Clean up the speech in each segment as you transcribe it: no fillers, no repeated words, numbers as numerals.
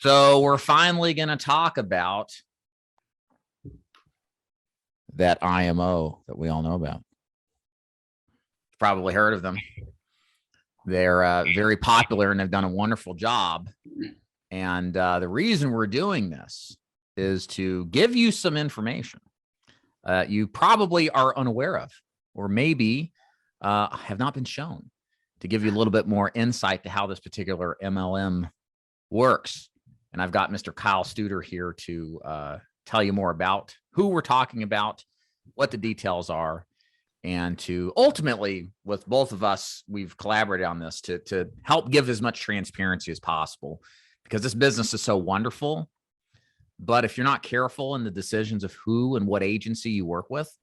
So we're finally going to talk about that IMO that we all know about. Probably heard of them. They're very popular and have done a wonderful job. And the reason we're doing this is to give you some information you probably are unaware of, or maybe have not been shown, to give you a little bit more insight to how this particular MLM works. And I've got Mr. Kyle Studer here to tell you more about who we're talking about, what the details are, and to ultimately, with both of us, we've collaborated on this to help give as much transparency as possible, because this business is so wonderful. But if you're not careful in the decisions of who and what agency you work with,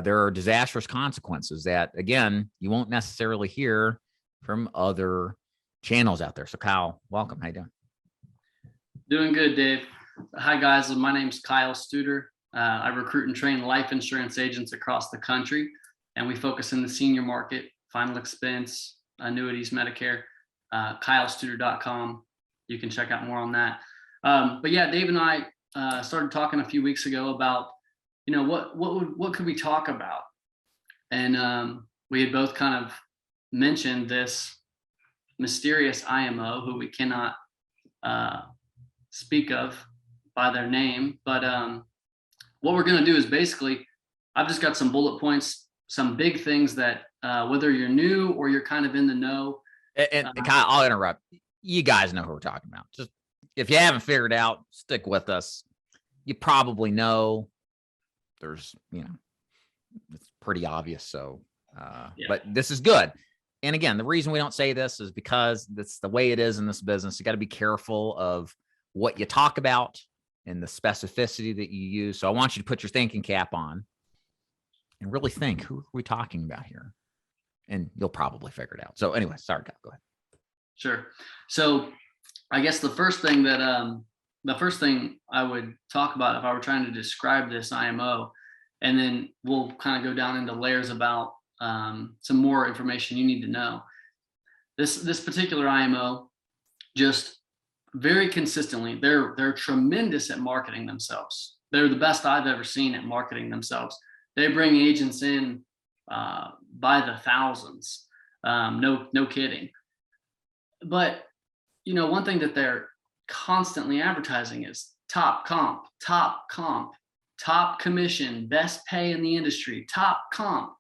there are disastrous consequences that, again, you won't necessarily hear from other channels out there. So Kyle, welcome. How you doing? Doing good, Dave. Hi, guys. My name's Kyle Studer. I recruit and train life insurance agents across the country, and we focus in the senior market, final expense, annuities, Medicare, KyleStuder.com. You can check out more on that. But yeah, Dave and I started talking a few weeks ago about, what could we talk about? And we had both kind of mentioned this mysterious IMO who we cannot speak of by their name. But what we're going to do is basically, I've just got some bullet points, some big things that whether you're new or you're kind of in the know. And Kyle, I'll interrupt. You guys know who we're talking about. Just if you haven't figured out, stick with us. You probably know. There's, it's pretty obvious. So, yeah. But this is good. And again, the reason we don't say this is because that's the way it is in this business. You got to be careful of what you talk about and the specificity that you use. So I want you to put your thinking cap on and really think, who are we talking about here? And you'll probably figure it out. So anyway, sorry, Kyle, go ahead. Sure. So I guess the first thing I would talk about if I were trying to describe this IMO, and then we'll kind of go down into layers about some more information you need to know. This particular IMO, just very consistently, they're tremendous at marketing themselves. They're the best I've ever seen at marketing themselves. They bring agents in by the thousands. No kidding. But one thing that they're constantly advertising is top comp, top commission, best pay in the industry, top comp.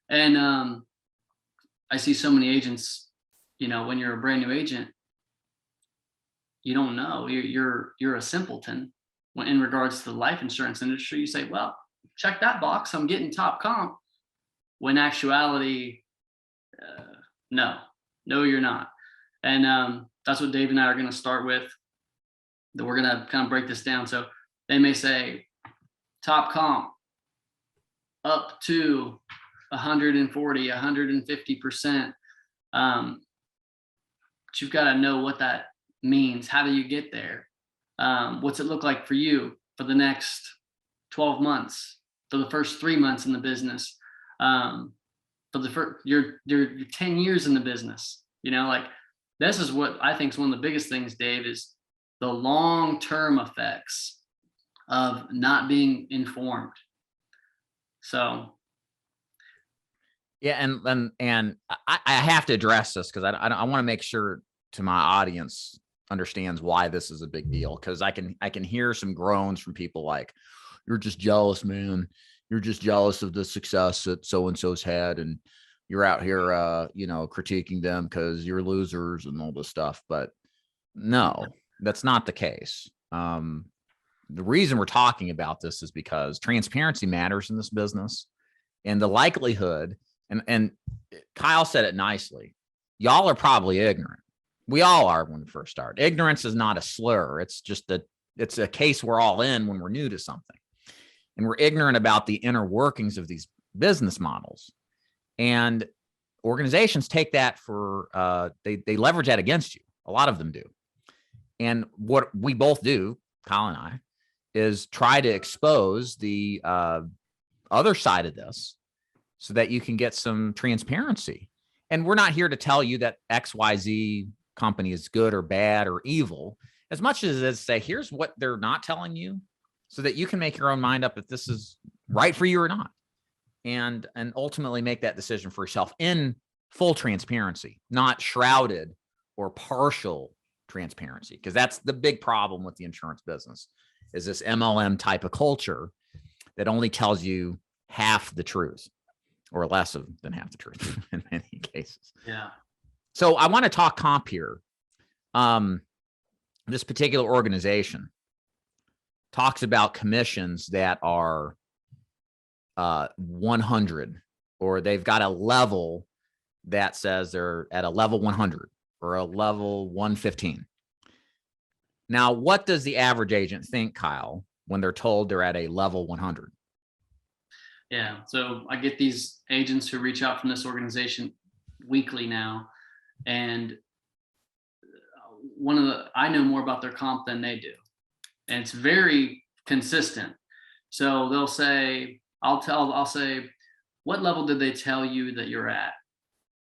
And I see so many agents, when you're a brand new agent, you don't know, you're a simpleton in regards to the life insurance industry. You say, well, check that box, I'm getting top comp. When actuality, no, you're not. And that's what Dave and I are going to start with. That we're going to kind of break this down. So they may say top comp up to 140, 150%. But you've got to know what that means. How do you get there? What's it look like for you for the next 12 months, for the first 3 months in the business, for the first, your 10 years in the business? This is what I think is one of the biggest things, Dave, is the long-term effects of not being informed. So. Yeah. And I have to address this because I want to make sure to my audience understands why this is a big deal. Cause I can hear some groans from people like, you're just jealous, man. You're just jealous of the success that so-and-so's had. And you're out here, critiquing them because you're losers and all this stuff. But no, that's not the case. The reason we're talking about this is because transparency matters in this business, and the likelihood, and Kyle said it nicely, y'all are probably ignorant. We all are when we first start. Ignorance is not a slur. It's just it's a case we're all in when we're new to something. And we're ignorant about the inner workings of these business models. And organizations take that for, they leverage that against you. A lot of them do. And what we both do, Kyle and I, is try to expose the other side of this so that you can get some transparency. And we're not here to tell you that XYZ company is good or bad or evil. as much as it's say, here's what they're not telling you so that you can make your own mind up if this is right for you or not. And ultimately make that decision for yourself in full transparency, not shrouded or partial transparency. Because that's the big problem with the insurance business, is this MLM type of culture that only tells you half the truth, or less than half the truth in many cases. Yeah. So I want to talk comp here. This particular organization talks about commissions that are 100, or they've got a level that says they're at a level 100 or a level 115. Now, what does the average agent think, Kyle, when they're told they're at a level 100? Yeah. So I get these agents who reach out from this organization weekly now. And I know more about their comp than they do. And it's very consistent. So they'll say, I'll say, what level did they tell you that you're at?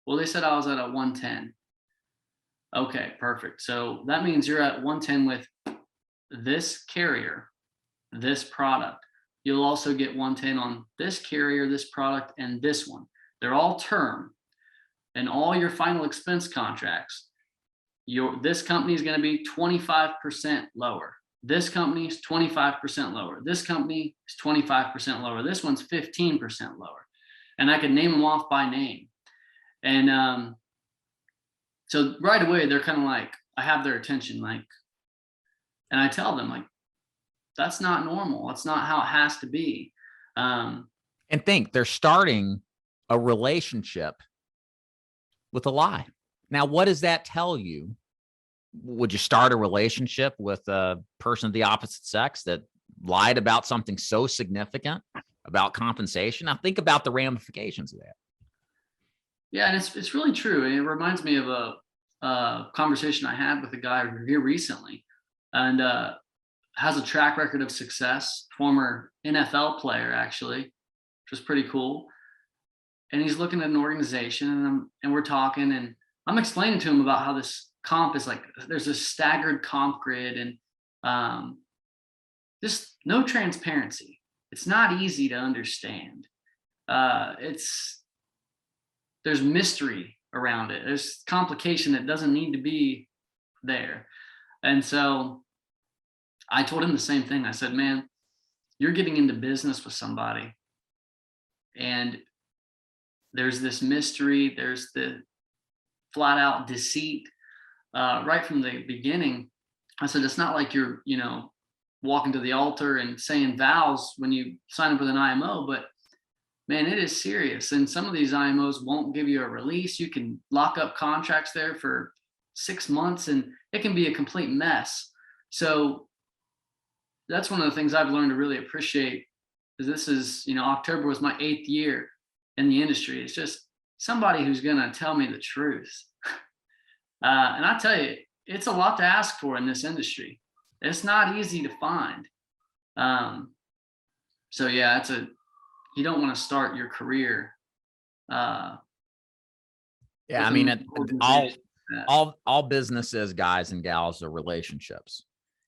Well, they said I was at a 110. Okay, perfect. So that means you're at 110 with this carrier, this product. You'll also get 110 on this carrier, this product, and this one. They're all term. And all your final expense contracts, this company is going to be 25% lower. This company is 25% lower. This company is 25% lower. This one's 15% lower. And I can name them off by name. And so right away, they're kind of like, I have their attention, like, and I tell them, like, that's not normal. That's not how it has to be. And think they're starting a relationship with a lie. Now, what does that tell you? Would you start a relationship with a person of the opposite sex that lied about something so significant about compensation? Now think about the ramifications of that. Yeah, and it's really true. And it reminds me of a conversation I had with a guy here recently, and has a track record of success, former NFL player actually, which was pretty cool. And he's looking at an organization, and we're talking, and I'm explaining to him about how this comp is like, there's a staggered comp grid, and just no transparency. It's not easy to understand. There's mystery around it. There's complication that doesn't need to be there. And so I told him the same thing. I said, man, you're getting into business with somebody, and there's this mystery, there's the flat out deceit right from the beginning. I said, it's not like you're, walking to the altar and saying vows when you sign up with an IMO, but man, it is serious. And some of these IMOs won't give you a release. You can lock up contracts there for 6 months, and it can be a complete mess. So that's one of the things I've learned to really appreciate, is this is, October was my 8th year in the industry. It's just somebody who's going to tell me the truth. And I tell you, it's a lot to ask for in this industry. It's not easy to find. So yeah, you don't want to start your career. Yeah, I mean, all businesses, guys and gals, are relationships,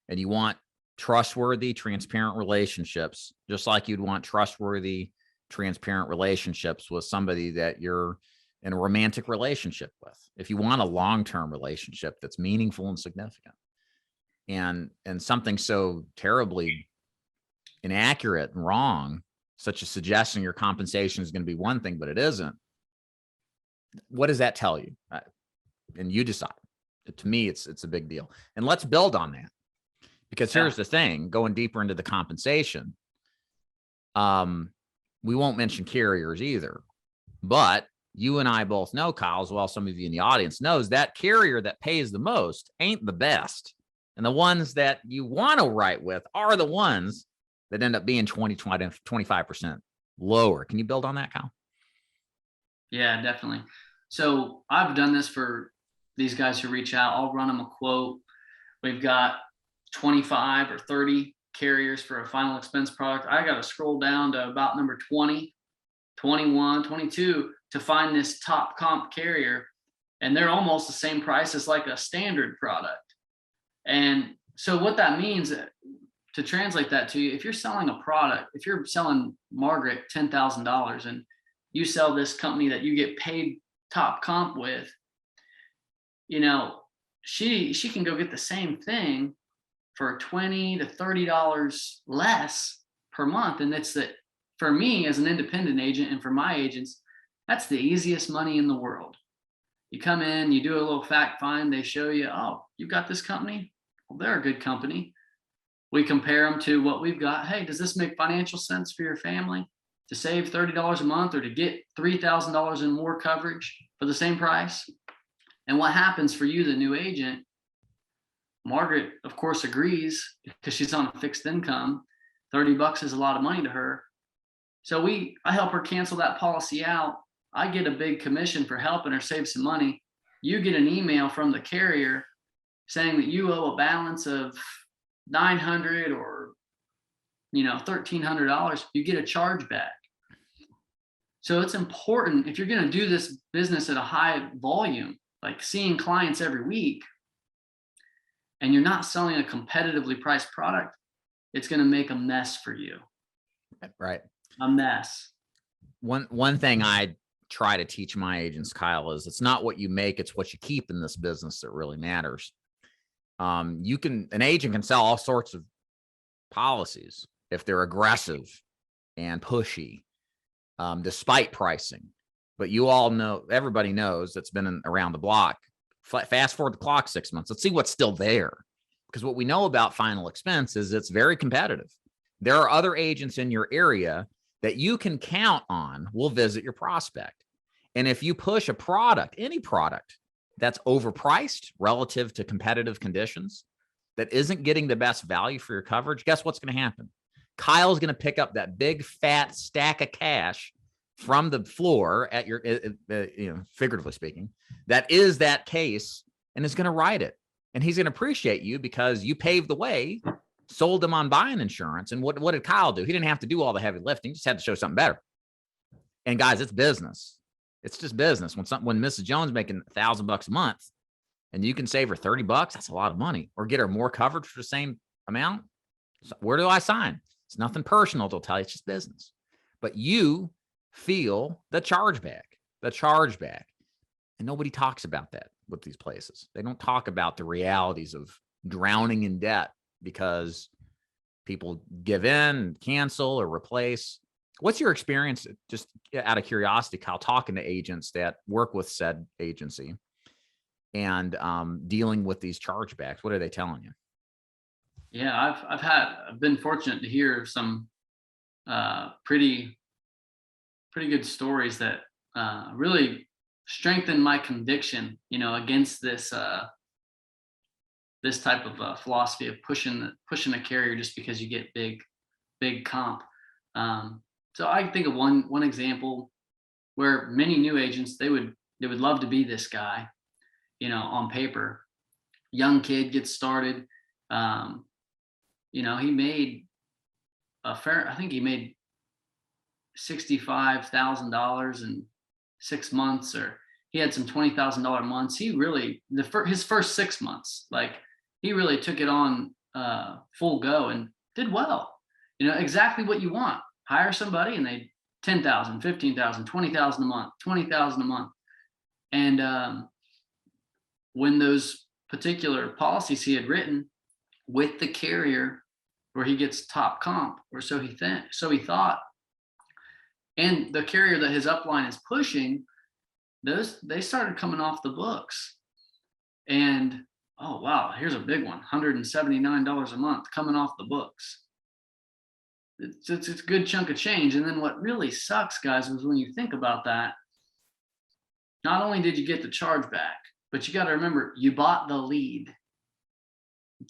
and you want trustworthy, transparent relationships, just like you'd want trustworthy, transparent relationships with somebody that you're in a romantic relationship with. If you want a long-term relationship that's meaningful and significant, and something so terribly inaccurate and wrong, such as suggesting your compensation is going to be one thing, but it isn't, what does that tell you? And you decide. To me, it's a big deal. And let's build on that, because here's the thing, going deeper into the compensation, we won't mention carriers either, but you and I both know, Kyle, as well, some of you in the audience knows, that carrier that pays the most ain't the best. And the ones that you want to write with are the ones that end up being 25% lower. Can you build on that, Kyle? Yeah, definitely. So I've done this for these guys who reach out. I'll run them a quote. We've got 25 or 30 carriers for a final expense product. I got to scroll down to about number 20, 21, 22 to find this top comp carrier. And they're almost the same price as like a standard product. And So what that means, to translate that to you, if you're selling a product, if you're selling Margaret $10,000 and you sell this company that you get paid top comp with, you know, she can go get the same thing for $20 to $30 less per month. And it's that, for me as an independent agent and for my agents, that's the easiest money in the world. You come in, you do a little fact find, they show you, oh, you've got this company. Well, they're a good company. We compare them to what we've got. Hey, does this make financial sense for your family to save $30 a month or to get $3,000 in more coverage for the same price? And what happens for you, the new agent? Margaret, of course, agrees because she's on a fixed income. $30 is a lot of money to her. So I help her cancel that policy out. I get a big commission for helping her save some money. You get an email from the carrier saying that you owe a balance of $900 or $1,300. You get a charge back. So it's important, if you're going to do this business at a high volume, like seeing clients every week, and you're not selling a competitively priced product, it's going to make a mess for you. Right. A mess. One thing I try to teach my agents, Kyle, is it's not what you make, it's what you keep in this business that really matters. An agent can sell all sorts of policies if they're aggressive and pushy, despite pricing. But you all know, everybody knows that's been around the block. Fast forward the clock 6 months. Let's see what's still there. Because what we know about final expense is it's very competitive. There are other agents in your area that you can count on will visit your prospect. And if you push a product, any product that's overpriced relative to competitive conditions, that isn't getting the best value for your coverage, guess what's going to happen? Kyle's going to pick up that big fat stack of cash from the floor at your, figuratively speaking, that is that case, and is going to write it. And he's going to appreciate you because you paved the way, sold him on buying insurance. And what did Kyle do? He didn't have to do all the heavy lifting. He just had to show something better. And guys, it's business. It's just business. When Mrs. Jones making $1,000 a month and you can save her $30, that's a lot of money, or get her more coverage for the same amount. So where do I sign? It's nothing personal. They'll tell you it's just business, but you feel the chargeback. And nobody talks about that with these places. They don't talk about the realities of drowning in debt because people give in, cancel, or replace. What's your experience, just out of curiosity, Kyle, talking to agents that work with said agency and dealing with these chargebacks? What are they telling you? Yeah, I've been fortunate to hear some pretty good stories that really strengthen my conviction, against this this type of philosophy of pushing a carrier just because you get big comp. So I can think of one example where many new agents, they would love to be this guy, on paper. Young kid gets started. He made I think he made $65,000 in 6 months, or he had some $20,000 months. He really, his first 6 months, like, he really took it on full go and did well. Exactly what you want. Hire somebody and they 10,000, 15,000, 20,000 a month, 20,000 a month. And when those particular policies he had written with the carrier where he gets top comp, or so he thought, and the carrier that his upline is pushing, they started coming off the books. And oh wow, here's a big one, $179 a month coming off the books. It's a good chunk of change. And then what really sucks, guys, was when you think about that, not only did you get the charge back, but you got to remember, you bought the lead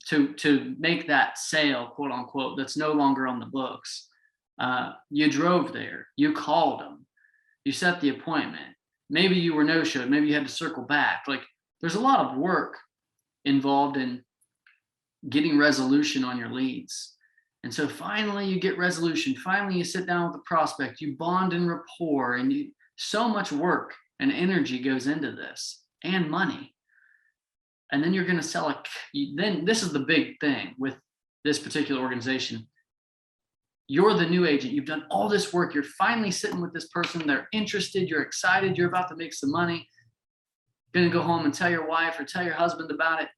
to make that sale, quote unquote, that's no longer on the books. You drove there, you called them, you set the appointment. Maybe you were no-showed, maybe you had to circle back. Like, there's a lot of work involved in getting resolution on your leads. And so finally you get resolution. Finally you sit down with the prospect, you bond in rapport, and so much work and energy goes into this, and money. And then you're going to sell then this is the big thing with this particular organization. You're the new agent. You've done all this work. You're finally sitting with this person. They're interested. You're excited. You're about to make some money. You're going to go home and tell your wife or tell your husband about it.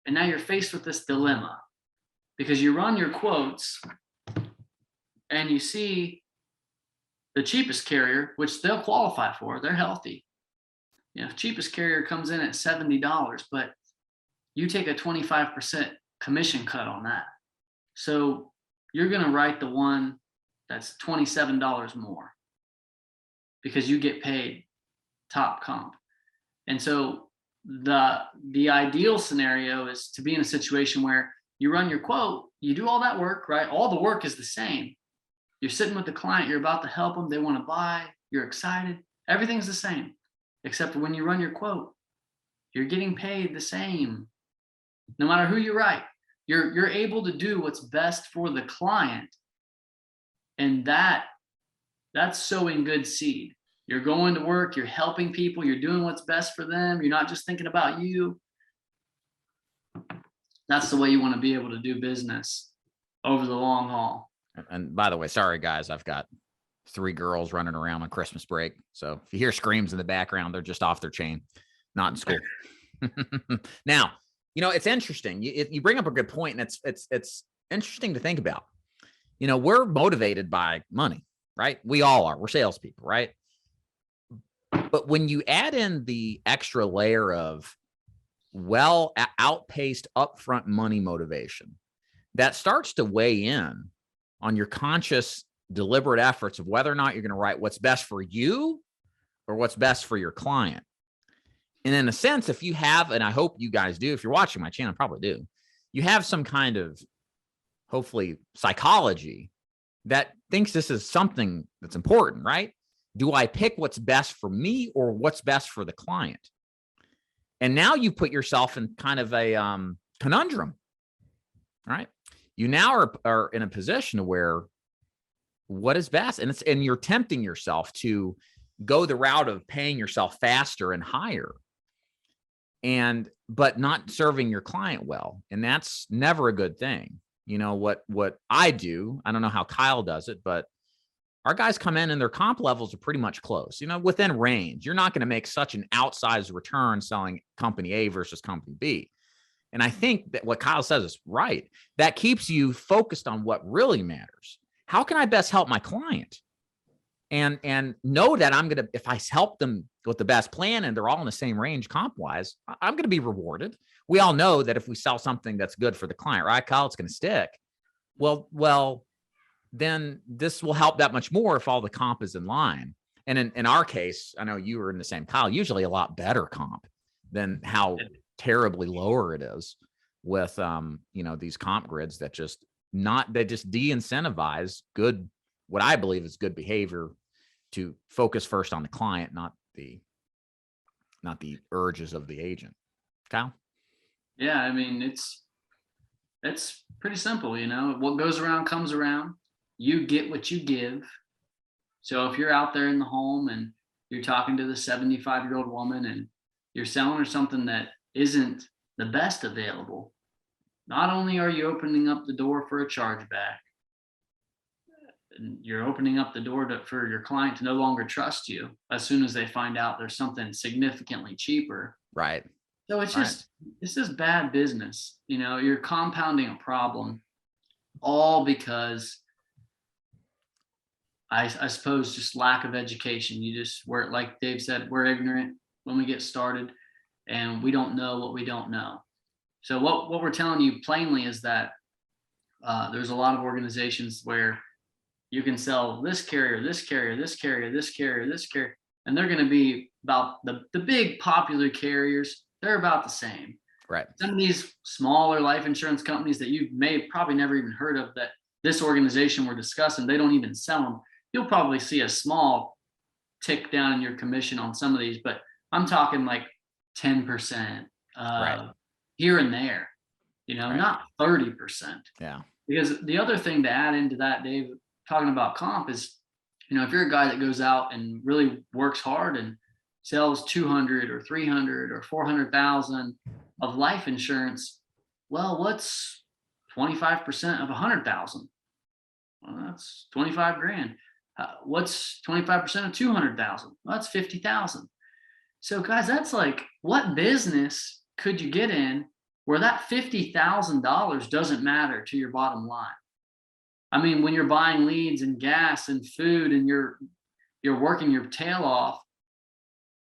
And now you're faced with this dilemma because you run your quotes and you see the cheapest carrier, which they'll qualify for. They're healthy. Cheapest carrier comes in at $70, but you take a 25% commission cut on that. So you're going to write the one that's $27 more because you get paid top comp. And so the ideal scenario is to be in a situation where you run your quote, you do all that work, right? All the work is the same. You're sitting with the client, you're about to help them, they want to buy, you're excited. Everything's the same, except for when you run your quote, you're getting paid the same. No matter who you write, you're able to do what's best for the client. And that's sowing good seed. You're going to work, you're helping people, you're doing what's best for them. You're not just thinking about you. That's the way you want to be able to do business over the long haul. And by the way, sorry guys, I've got 3 girls running around on Christmas break. So if you hear screams in the background, they're just off their chain, not in school. Now, it's interesting. You bring up a good point, and it's interesting to think about. We're motivated by money, right? We all are. We're salespeople, right? But when you add in the extra layer of outpaced upfront money motivation, that starts to weigh in on your conscious, deliberate efforts of whether or not you're going to write what's best for you or what's best for your client. And in a sense, if you have, and I hope you guys do, if you're watching my channel, probably do, you have some kind of, hopefully, psychology that thinks this is something that's important, right? Do I pick what's best for me or what's best for the client? And now you put yourself in kind of a conundrum, right? You now are in a position where what is best? And you're tempting yourself to go the route of paying yourself faster and higher, but not serving your client well. And that's never a good thing. What I do, I don't know how Kyle does it, but our guys come in and their comp levels are pretty much close, within range. You're not going to make such an outsized return selling company A versus company B. And I think that what Kyle says is right. That keeps you focused on what really matters. How can I best help my client? And know that if I help them with the best plan and they're all in the same range comp wise, I'm going to be rewarded. We all know that if we sell something that's good for the client, right, Kyle, it's going to stick. Well, then this will help that much more if all the comp is in line. And in our case, I know you were in the same, Kyle, usually a lot better comp than how terribly lower it is with, these comp grids that just de-incentivize good, what I believe is good behavior to focus first on the client, not the urges of the agent. Kyle? Yeah, I mean, it's pretty simple. What goes around comes around. You get what you give. So if you're out there in the home and you're talking to the 75-year-old woman and you're selling her something that isn't the best available, not only are you opening up the door for a chargeback, you're opening up the door for your client to no longer trust you as soon as they find out there's something significantly cheaper. Right. So it's just bad business. You're compounding a problem all because I suppose just lack of education. We're, like Dave said, we're ignorant when we get started and we don't know what we don't know. So what we're telling you plainly is that there's a lot of organizations where you can sell this carrier, this carrier, this carrier, this carrier, this carrier, and they're going to be about the big popular carriers. They're about the same. Right. Some of these smaller life insurance companies that you may probably never even heard of that this organization we're discussing, they don't even sell them. You'll probably see a small tick down in your commission on some of these, but I'm talking like 10% right. here and there, right. Not 30%. Yeah. Because the other thing to add into that, Dave, talking about comp is, if you're a guy that goes out and really works hard and sells 200 or 300 or 400,000, of life insurance. Well, what's 25% of 100,000? Well, that's 25 grand. What's 25% of 200,000? Well, that's 50,000. So guys, that's like, what business could you get in where that $50,000 doesn't matter to your bottom line? I mean, when you're buying leads and gas and food and you're working your tail off,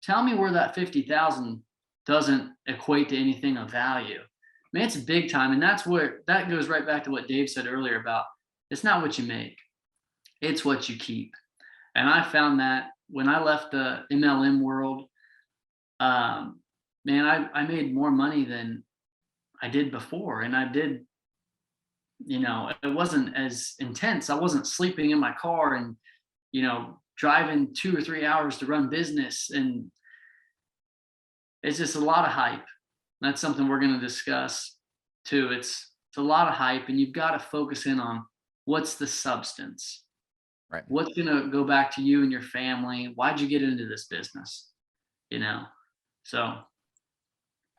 tell me where that 50,000 doesn't equate to anything of value. I mean, it's big time. And that goes right back to what Dave said earlier about, it's not what you make, it's what you keep. And I found that when I left the MLM world, man, I made more money than I did before. And I did, it wasn't as intense. I wasn't sleeping in my car and, driving 2 or 3 hours to run business. And it's just a lot of hype. That's something we're going to discuss too. It's a lot of hype, and you've got to focus in on what's the substance. Right. What's going to go back to you and your family? Why'd you get into this business? So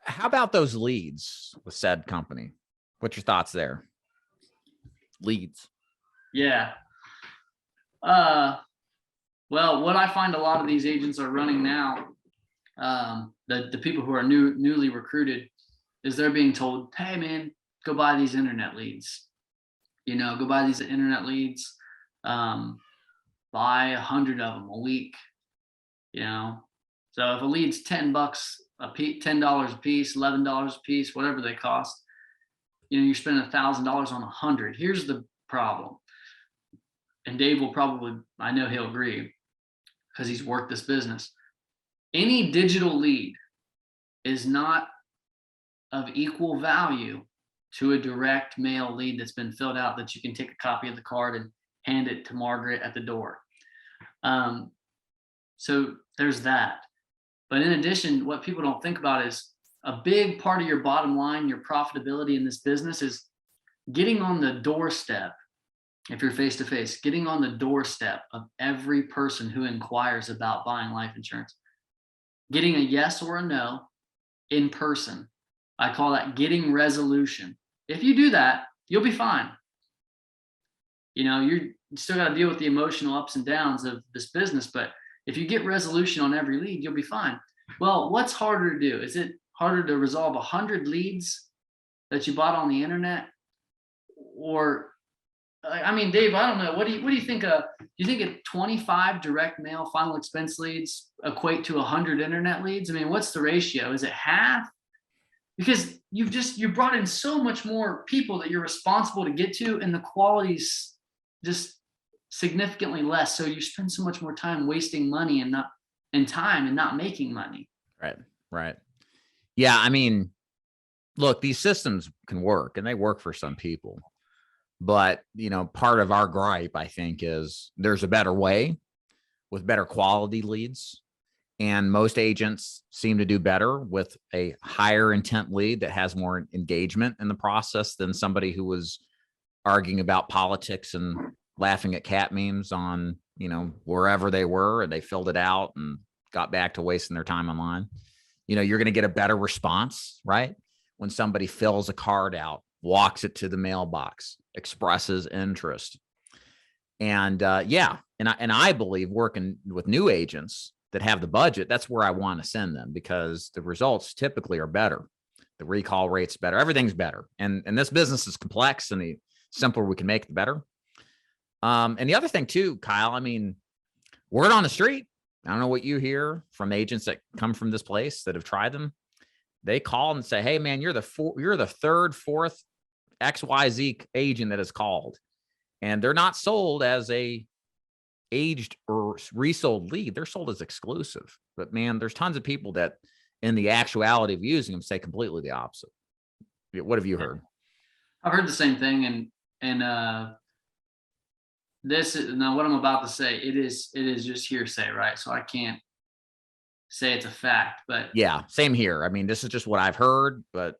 How about those leads with said company? What's your thoughts there? Leads. Yeah. Well, what I find a lot of these agents are running now, the people who are newly recruited, is they're being told, hey man, go buy these internet leads. Go buy these internet leads. Buy 100 of them a week. So if a lead's $10 a piece, $10 a piece, $11 a piece, whatever they cost, you're spending $1,000 on 100. Here's the problem. And Dave will probably, I know he'll agree because he's worked this business. Any digital lead is not of equal value to a direct mail lead that's been filled out that you can take a copy of the card and hand it to Margaret at the door. So there's that. But in addition, what people don't think about is a big part of your bottom line, your profitability in this business is getting on the doorstep. If you're face to face, getting on the doorstep of every person who inquires about buying life insurance, getting a yes or a no in person. I call that getting resolution. If you do that, you'll be fine. You still got to deal with the emotional ups and downs of this business, but if you get resolution on every lead, you'll be fine. Well, what's harder to do? Is it harder to resolve 100 leads that you bought on the internet? Or, Dave, I don't know. What do you think? Do you think 25 direct mail final expense leads equate to 100 internet leads? What's the ratio? Is it half? Because you brought in so much more people that you're responsible to get to, and the quality's just significantly less. So you spend so much more time wasting money and not making money. Right. Yeah. Look, these systems can work, and they work for some people, but part of our gripe, I think, is there's a better way with better quality leads. And most agents seem to do better with a higher intent lead that has more engagement in the process than somebody who was arguing about politics and laughing at cat memes on, wherever they were, and they filled it out and got back to wasting their time online. You're going to get a better response, right? When somebody fills a card out, walks it to the mailbox, expresses interest. And I believe working with new agents that have the budget, that's where I want to send them, because the results typically are better. The recall rate's better. Everything's better. And this business is complex, and the simpler we can make it, the better. And the other thing too, Kyle, word on the street. I don't know what you hear from agents that come from this place that have tried them. They call and say, hey man, you're the third, fourth XYZ agent that is called, and they're not sold as a aged or resold lead. They're sold as exclusive. But man, there's tons of people that in the actuality of using them say completely the opposite. What have you heard? I've heard the same thing. And this is now what I'm about to say. It is just hearsay, right? So I can't say it's a fact, but yeah, same here. This is just what I've heard, but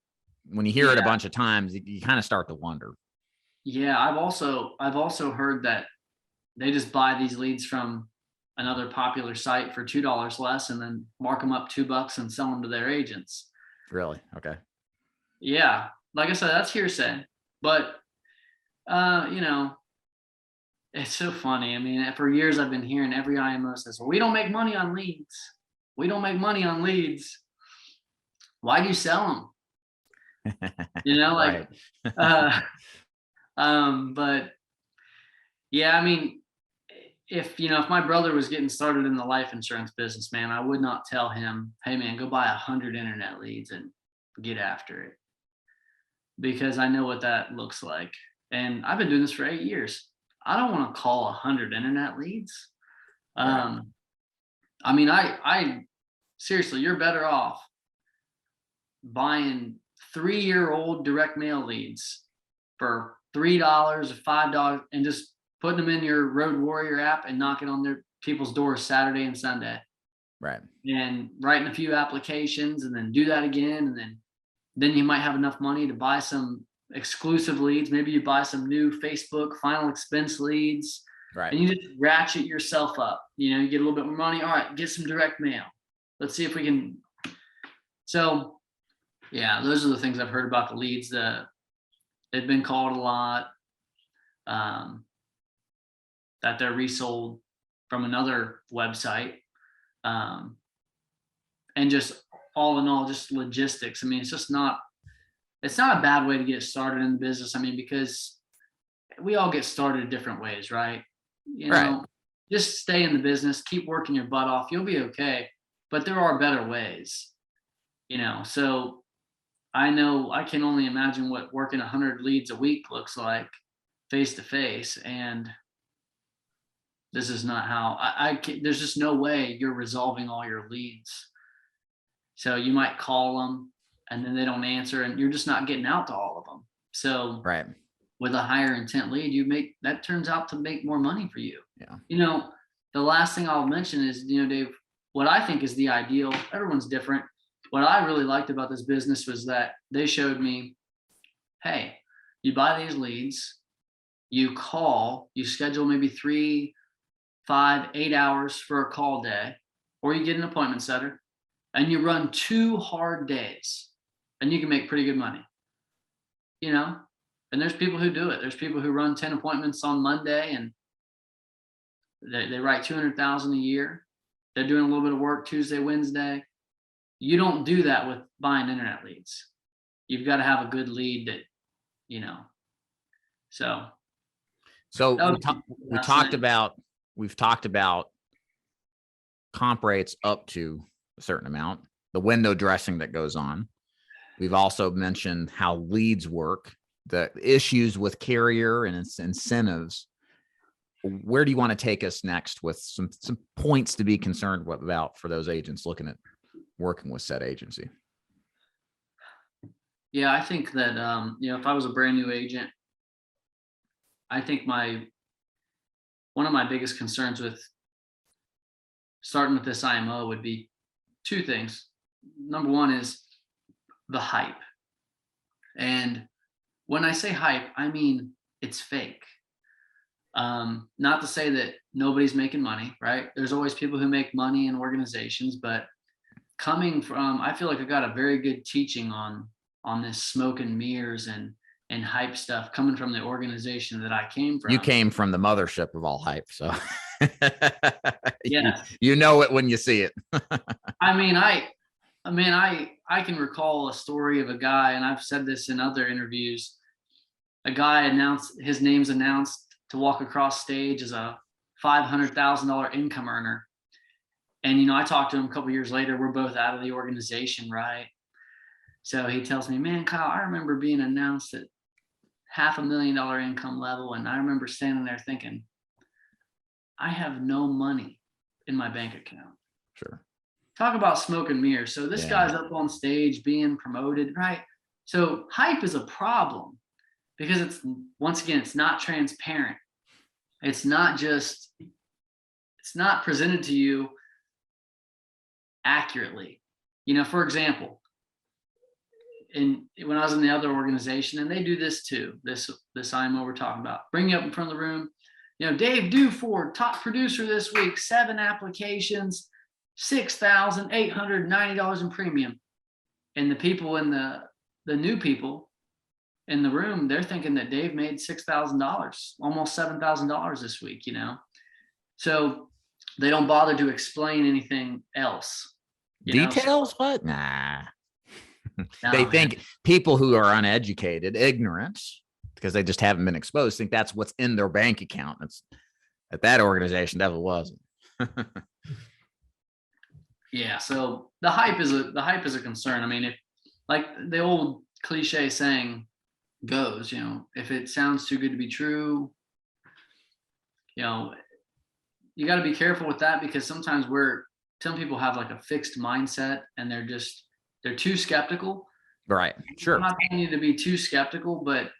when you hear it a bunch of times, you kind of start to wonder. Yeah. I've also heard that they just buy these leads from another popular site for $2 less and then mark them up $2 and sell them to their agents. Really? Okay. Yeah, like I said, that's hearsay. But you know, it's so funny. I mean, for years I've been hearing every IMO says, "Well, we don't make money on leads. We don't make money on leads. Why do you sell them?" You know, like, Right. uh, but yeah, I mean, if if my brother was getting started in the life insurance business, man, I would not tell him, "Hey, man, go buy 100 internet leads and get after it," because I know what that looks like. And I've been doing this for 8 years. I don't want to call 100 internet leads. Right. Um, I mean, I seriously, you're better off buying 3-year-old direct mail leads for $3 or $5 and just putting them in your Road Warrior app and knocking on their people's doors Saturday and Sunday Right. and writing a few applications and then do that again. And then you might have enough money to buy some exclusive leads. Maybe you buy some new Facebook final expense leads Right. and you just ratchet yourself up. You get a little bit more money. All right, get some direct mail. Let's see if we can. So yeah, those are the things I've heard about the leads. They've been called a lot. Um, that they're resold from another website. Um, and just all in all, just logistics. I mean, it's not a bad way to get started in the business. I mean, because we all get started different ways, right? You Right. know, just stay in the business, keep working your butt off. You'll be okay. But there are better ways, So I know I can only imagine what working 100 leads a week looks like face to face. And this is not how there's just no way you're resolving all your leads. So you might call them and then they don't answer and you're just not getting out to all of them. So Right. with a higher intent lead, that turns out to make more money for you. Yeah. The last thing I'll mention is, Dave, what I think is the ideal, everyone's different. What I really liked about this business was that they showed me, hey, you buy these leads, you call, you schedule maybe 3, 5, 8 hours for a call day, or you get an appointment setter and you run 2 hard days and you can make pretty good money, you know? And there's people who do it. There's people who run 10 appointments on Monday and they write 200,000 a year. They're doing a little bit of work Tuesday, Wednesday. You don't do that with buying internet leads. You've got to have a good lead that, you know. So So that we would be talked the we last talked thing. about we've talked about comp rates up to a certain amount, the window dressing that goes on. We've also mentioned how leads work, the issues with carrier and its incentives. Where do you want to take us next with some points to be concerned about for those agents looking at working with said agency? Yeah, I think that if I was a brand new agent, I think one of my biggest concerns with starting with this IMO would be two things. Number one is the hype. And when I say hype, I mean it's fake. Not to say that nobody's making money, right? There's always people who make money in organizations, but I feel like I got a very good teaching on this smoke and mirrors and hype stuff coming from the organization that I came You from. came from the mothership of all hype, so Yes. you know it when you see it. I mean, I can recall a story of a guy, and I've said this in other interviews. A guy his name's announced to walk across stage as a $500,000 income earner. And I talked to him a couple years later. We're both out of the organization, right? So he tells me, "Man, Kyle, I remember being announced at $500,000 income level, and I remember standing there thinking, I have no money in my bank account." Sure. Talk about smoke and mirrors. So this Yeah. guy's up on stage being promoted, right? So hype is a problem because it's not transparent. It's not presented to you accurately. For example, when I was in the other organization, and they do this too, this IMO we're talking about, bring you up in front of the room, Dave Duford, top producer this week, 7 applications, $6,890 in premium. And the people in the the new people in the room, they're thinking that Dave made $6,000, almost $7,000 this week, So they don't bother to explain anything else, Details? What? Nah. They No, man. think people who are uneducated, ignorant, because they just haven't been exposed, think that's what's in their bank account. It's at that organization, that wasn't. Yeah. So the hype is a concern. I mean, if like the old cliche saying goes, if it sounds too good to be true, you got to be careful with that, because sometimes some people have like a fixed mindset and they're too skeptical. Right. Sure. I'm not telling you to be too skeptical, but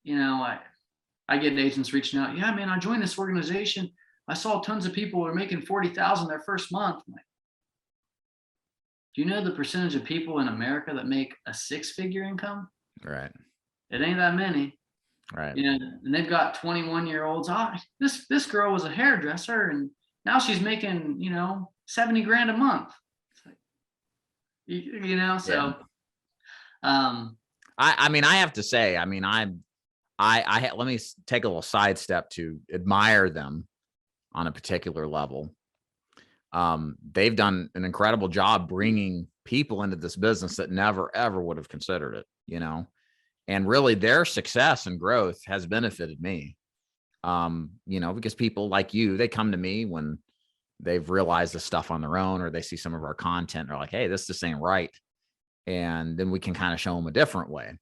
I get agents reaching out. Yeah, man, I joined this organization. I saw tons of people were making 40,000 their first month. I'm like, do you know the percentage of people in America that make a 6-figure income? Right. It ain't that many. Right. And they've got 21-year-olds. This girl was a hairdresser and now she's making, 70 grand a month. It's like, so. Yeah. I mean, I have to say, I mean, let me take a little sidestep to admire them on a particular level. They've done an incredible job bringing people into this business that never, ever would have considered it, and really their success and growth has benefited me. Because people like you, they come to me when they've realized the stuff on their own, or they see some of our content. They're like, hey, this just ain't right. And then we can kind of show them a different way.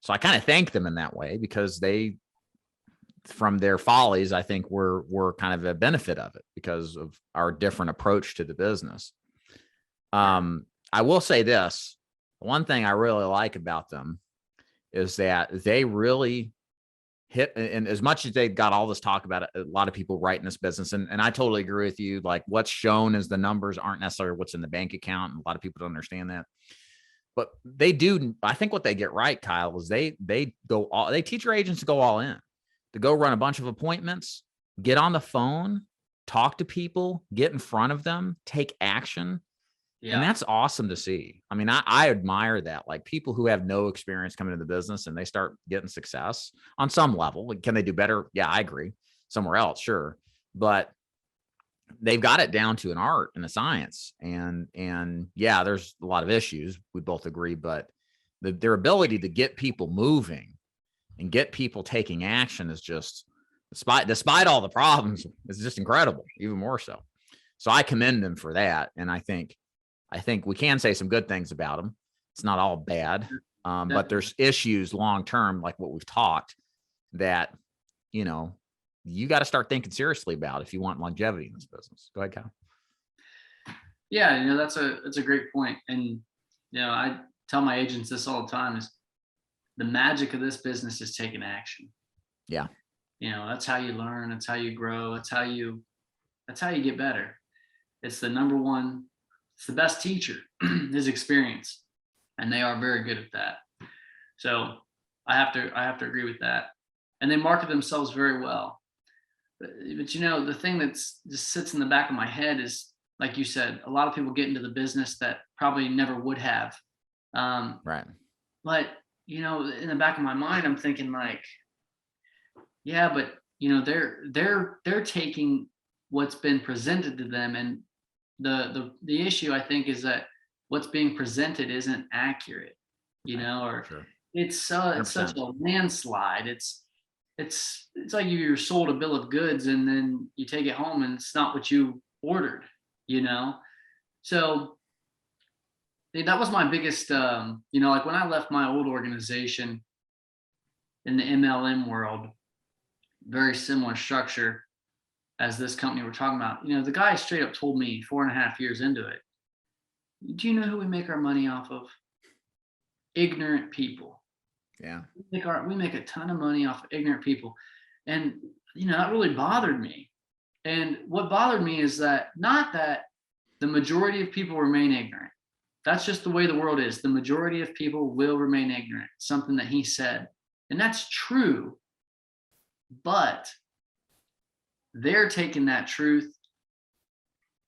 So I kind of thank them in that way, because they, from their follies, I think we're kind of a benefit of it because of our different approach to the business. I will say this, one thing I really like about them is that they really hit, and as much as they've got all this talk about it, a lot of people right in this business, and I totally agree with you, like what's shown as the numbers aren't necessarily what's in the bank account, and a lot of people don't understand that. But they do, I think what they get right, Kyle, is they teach your agents to go all in, to go run a bunch of appointments, get on the phone, talk to people, get in front of them, take action. Yeah. And that's awesome to see. I mean, I admire that. Like people who have no experience coming into the business and they start getting success on some level. Can they do better? Yeah, I agree. Somewhere else, sure. But they've got it down to an art and a science. And yeah, there's a lot of issues. We both agree, but their ability to get people moving and get people taking action is just, despite all the problems, it's just incredible, even more so. So I commend them for that. And I think we can say some good things about them. It's not all bad, but there's issues long-term, like what we've talked, that, you got to start thinking seriously about if you want longevity in this business. Go ahead, Kyle. Yeah, that's a great point. And, I tell my agents this all the time, is the magic of this business is taking action. Yeah. That's how you learn. That's how you grow. That's how you get better. It's the number one, it's the best teacher is experience. And they are very good at that. So I have to agree with that. And they market themselves very well. But the thing that's just sits in the back of my head is, like you said, a lot of people get into the business that probably never would have. Right. But, in the back of my mind, I'm thinking like, yeah, but they're taking what's been presented to them. And the issue, I think, is that what's being presented isn't accurate, or sure. It's such a landslide. It's like you're sold a bill of goods and then you take it home and it's not what you ordered, So that was my biggest, like when I left my old organization in the MLM world, very similar structure as this company we're talking about. The guy straight up told me 4.5 years into it, do you know who we make our money off of? Ignorant people. Yeah. We make a ton of money off of ignorant people. And, that really bothered me. And what bothered me is that not that the majority of people remain ignorant. That's just the way the world is. The majority of people will remain ignorant, something that he said. And that's true. But they're taking that truth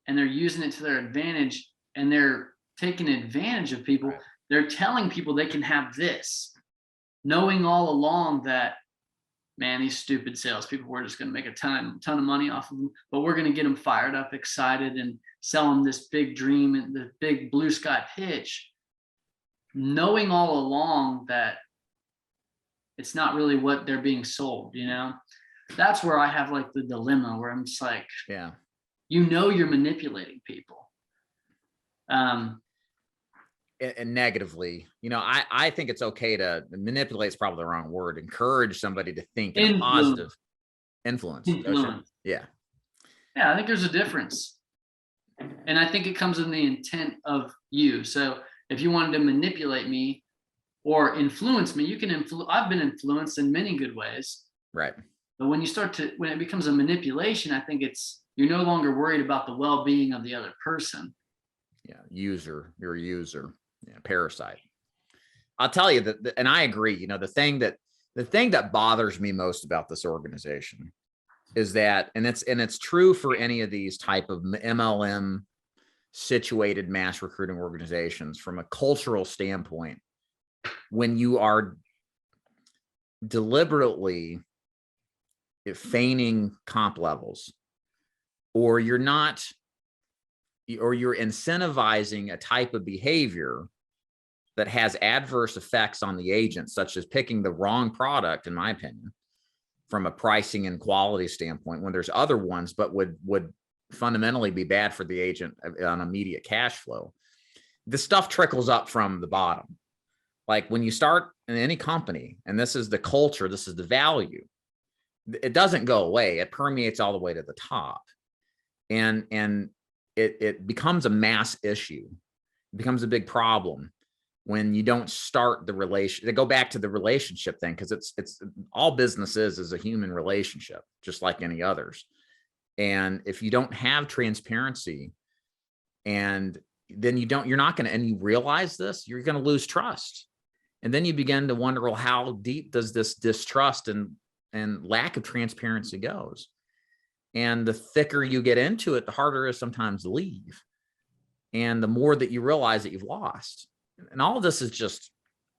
and they're using it to their advantage, and they're taking advantage of people. Right. they're telling people they can have this, knowing all along that, man, these stupid salespeople, we're just going to make a ton of money off of them, but we're going to get them fired up, excited, and sell them this big dream and the big blue sky pitch, knowing all along that it's not really what they're being sold, you know? That's where I have like the dilemma where I'm just like, Yeah. you're manipulating people. And negatively, I think it's okay to manipulate, is probably the wrong word, encourage somebody to think in a positive influence. Yeah. Yeah, I think there's a difference. And I think it comes in the intent of you. So if you wanted to manipulate me or influence me, you can I've been influenced in many good ways. Right. But when it becomes a manipulation, I think you're no longer worried about the well-being of the other person. Yeah. You're a user. Yeah. Parasite. I'll tell you that, and I agree, the thing that bothers me most about this organization is that, and it's true for any of these type of MLM situated mass recruiting organizations, from a cultural standpoint, when you are deliberately feigning comp levels, or you're incentivizing a type of behavior that has adverse effects on the agent, such as picking the wrong product, in my opinion, from a pricing and quality standpoint, when there's other ones, but would fundamentally be bad for the agent on immediate cash flow. The stuff trickles up from the bottom. Like when you start in any company, and this is the culture, this is the value, it doesn't go away. It permeates all the way to the top. And it becomes a mass issue. It becomes a big problem when you don't start the relation. They go back to the relationship thing, because it's all business is a human relationship, just like any others. And if you don't have transparency, and then you're not going to, and you realize this, you're going to lose trust. And then you begin to wonder, well, how deep does this distrust and lack of transparency goes? And the thicker you get into it, the harder it is sometimes to leave. And the more that you realize that you've lost. And all of this is just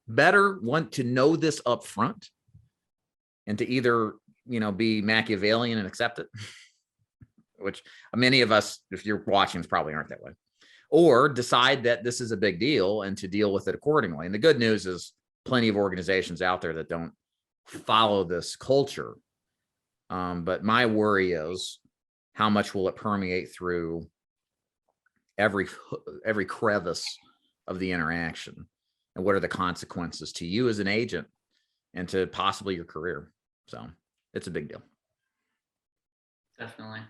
better to know this up front, and to either, be Machiavellian and accept it, which many of us, if you're watching, probably aren't that way, or decide that this is a big deal and to deal with it accordingly. And the good news is plenty of organizations out there that don't follow this culture. But my worry is, how much will it permeate through every crevice of the interaction, and what are the consequences to you as an agent and to possibly your career? So it's a big deal. Definitely.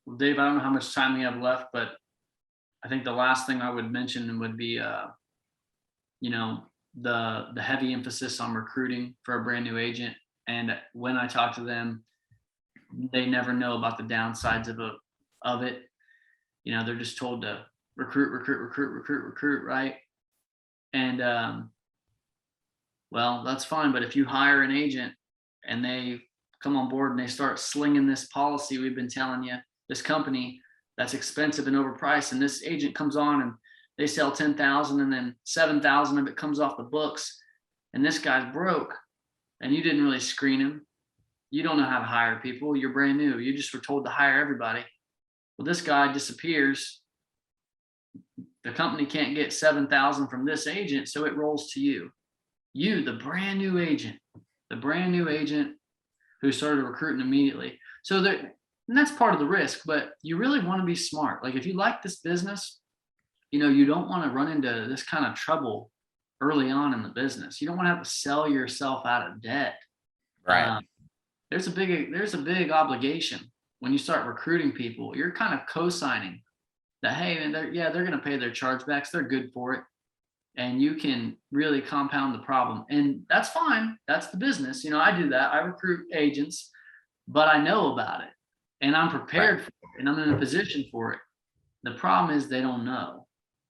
Well, Dave, I don't know how much time we have left, but I think the last thing I would mention would be, the heavy emphasis on recruiting for a brand new agent. And when I talk to them, they never know about the downsides of it. They're just told to recruit, right? And well, that's fine. But if you hire an agent and they come on board and they start slinging this policy we've been telling you, this company that's expensive and overpriced, and this agent comes on and they sell 10,000, and then 7,000 of it comes off the books, and this guy's broke, and you didn't really screen him. You don't know how to hire people. You're brand new. You just were told to hire everybody. Well, this guy disappears. The company can't get 7,000 from this agent, so it rolls to you. You, the brand new agent who started recruiting immediately. So and that's part of the risk, but you really want to be smart. Like if you like this business, you don't want to run into this kind of trouble early on in the business. You don't want to have to sell yourself out of debt. Right. There's a big obligation when you start recruiting people. You're kind of co-signing that, hey, they're going to pay their chargebacks. They're good for it. And you can really compound the problem. And that's fine. That's the business. I do that. I recruit agents, but I know about it and I'm prepared for it, and I'm in a position for it. The problem is they don't know.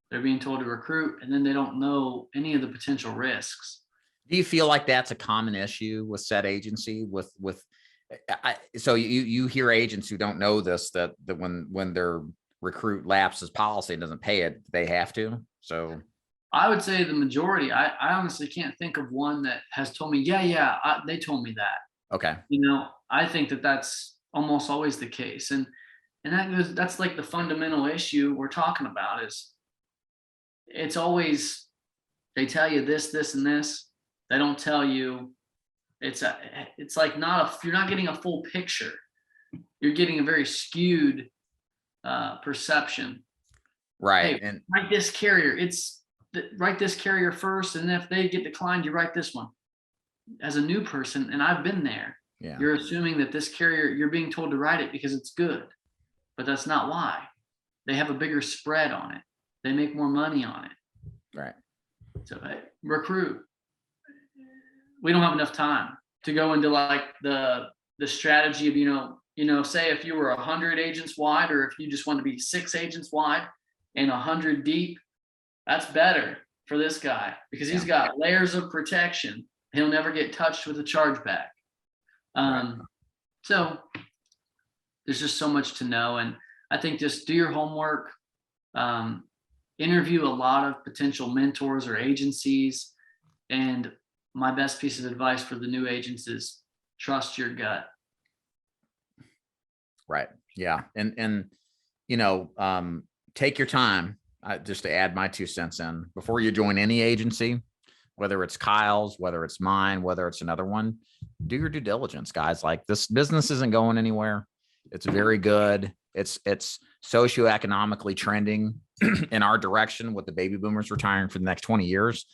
They're being told to recruit, and then they don't know any of the potential risks. Do you feel like that's a common issue with said agency? So you hear agents who don't know this, that when their recruit lapses policy and doesn't pay it, they have to. So I would say the majority. I honestly can't think of one that has told me, yeah, they told me that. Okay. I think that that's almost always the case, and that's like the fundamental issue we're talking about is it's always they tell you this, and this. They don't tell you it's like you're not getting a full picture. You're getting a very skewed perception. Right. Hey, And write this carrier. Write this carrier first, and if they get declined, you write this one. As a new person, and I've been there, yeah. you're assuming that this carrier, you're being told to write it because it's good, but that's not why. They have a bigger spread on it. They make more money on it. Right. So recruit. We don't have enough time to go into like the strategy of say if you were 100 agents wide, or if you just want to be 6 agents wide and 100 deep, that's better for this guy because he's got layers of protection. He'll never get touched with a chargeback. So there's just so much to know, and I think just do your homework. Interview a lot of potential mentors or agencies, and my best piece of advice for the new agents is trust your gut. Right. Yeah. And take your time. Just to add my 2 cents in, before you join any agency, whether it's Kyle's, whether it's mine, whether it's another one, do your due diligence, guys. Like, this business isn't going anywhere. It's very good. It's socioeconomically trending in our direction with the baby boomers retiring for the next 20 years.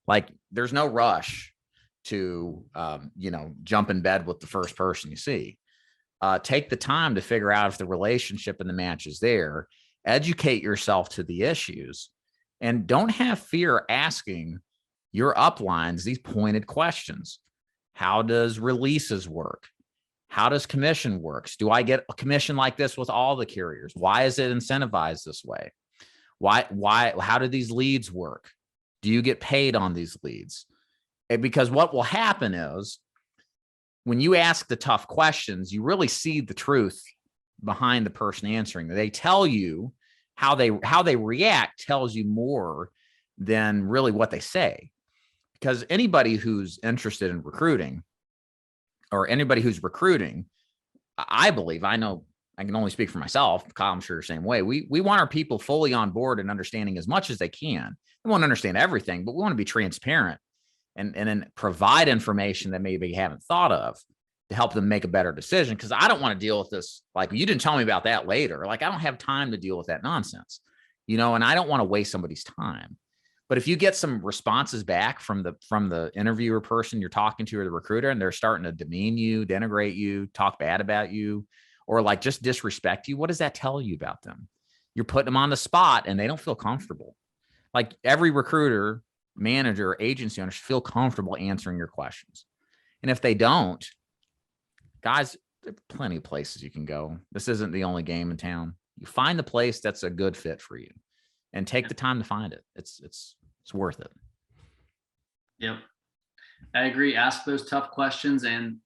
Like, there's no rush to, jump in bed with the first person you see. Take the time to figure out if the relationship and the match is there. Educate yourself to the issues, and don't have fear asking your uplines these pointed questions. How does releases work? How does commission works? Do I get a commission like this with all the carriers? Why is it incentivized this way? How do these leads work? Do you get paid on these leads? Because what will happen is, when you ask the tough questions, you really see the truth behind the person answering. They tell you how they react tells you more than really what they say. Because anybody who's interested in recruiting, or anybody who's recruiting, I believe, I know, I can only speak for myself, Kyle, I'm sure the same way. We want our people fully on board and understanding as much as they can. We want to understand everything, but we want to be transparent and then provide information that maybe they haven't thought of to help them make a better decision. Because I don't want to deal with this. Like, you didn't tell me about that later. Like, I don't have time to deal with that nonsense, and I don't want to waste somebody's time. But if you get some responses back from the interviewer person you're talking to, or the recruiter, and they're starting to demean you, denigrate you, talk bad about you, or like just disrespect you, what does that tell you about them? You're putting them on the spot and they don't feel comfortable. Like, every recruiter, manager, agency owner should feel comfortable answering your questions. And if they don't, guys, there are plenty of places you can go. This isn't the only game in town. You find the place that's a good fit for you, and take the time to find it. It's worth it. Yep, I agree. Ask those tough questions, and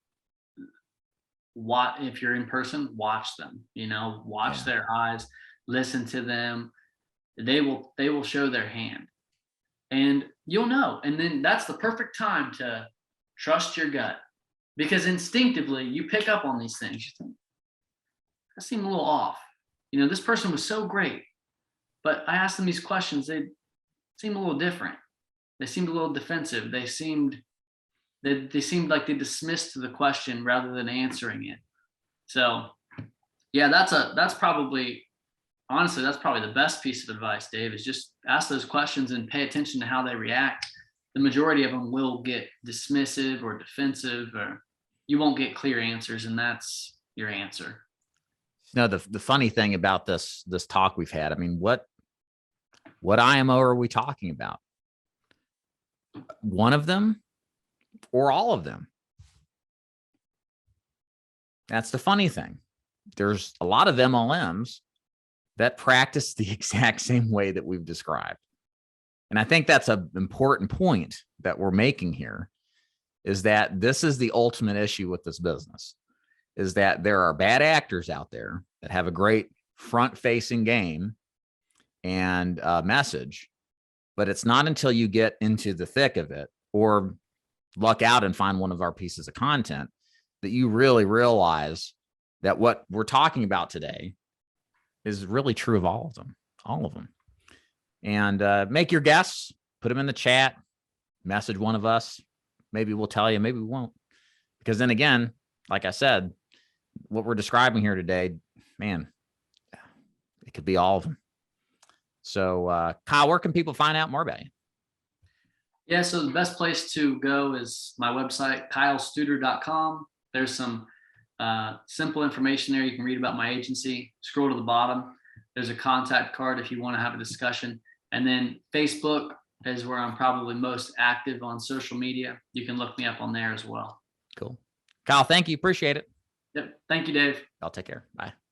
if you're in person, watch them. Watch their eyes, listen to them. They will show their hand, and you'll know. And then that's the perfect time to trust your gut. Because instinctively, you pick up on these things. You think, that seemed a little off. This person was so great, but I asked them these questions. They seemed a little different. They seemed a little defensive. They seemed like they dismissed the question rather than answering it. So, yeah, that's probably, honestly, that's probably the best piece of advice, Dave, is just ask those questions and pay attention to how they react. The majority of them will get dismissive or defensive, or you won't get clear answers, and that's your answer. The funny thing about this talk we've had, I mean, what IMO are we talking about? One of them or all of them? That's the funny thing. There's a lot of MLMs that practice the exact same way that we've described. And I think that's an important point that we're making here, is that this is the ultimate issue with this business, is that there are bad actors out there that have a great front-facing game and message, But it's not until you get into the thick of it or luck out and find one of our pieces of content that you really realize that what we're talking about today is really true of all of them. And make your guess, put them in the chat, message one of us. Maybe we'll tell you, maybe we won't. Because then again, like I said, what we're describing here today, man, it could be all of them. So Kyle, where can people find out more about you? Yeah, so the best place to go is my website, kylestuder.com. There's some simple information there. You can read about my agency. Scroll to the bottom. There's a contact card if you want to have a discussion. And then Facebook is where I'm probably most active on social media. You can look me up on there as well. Cool. Kyle, thank you. Appreciate it. Yep. Thank you, Dave. I'll take care. Bye.